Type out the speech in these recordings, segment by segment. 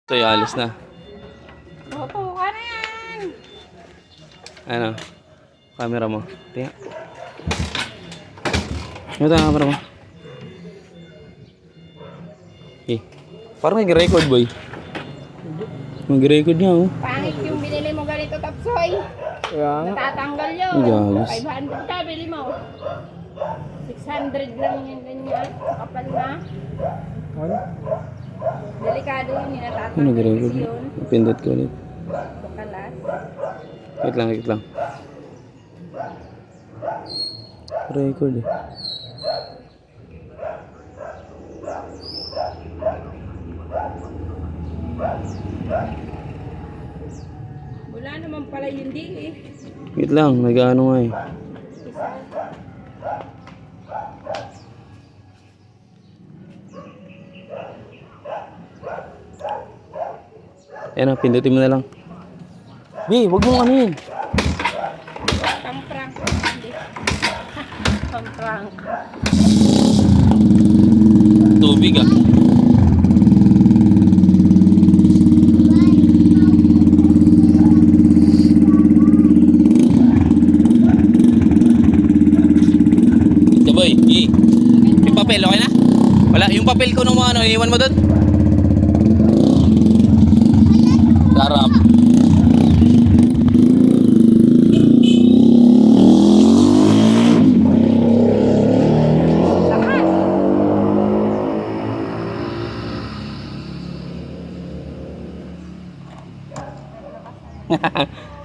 So, alis na. Opo, ka na yan. Ano? Camera mo. Tingnan. Ito ang camera mo. Eh. Parang nag-record, boy. Mag-record niya, oh. Pangit yung binili mo ganito, Tapsoy. Kaya nga. Natatanggal yun. Gagos. 500 ka, bili mo. 600 lang yung ganyan. Kapal na. Ano? Delikado yun, yung Ano natatanggal nag-record? kasi yun. Pindot ko ulit. Kalat. Wait lang, wait lang. Record eh. Wala naman pala yun di eh. Wait lang, nag-ano nga eh. Ayan na, pindutin mo na lang. B, wag mong ano yun. Pang-prank. Hindi. Pang-prank. Tubig ah. Boy, yung papel, okay na? Wala, yung papel ko nung mga ano, iniwan mo doon? Sarap.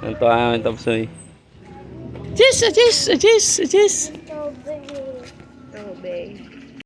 Ito ang Tapsoy. Cheers! Cheers! Cheers! Cheers!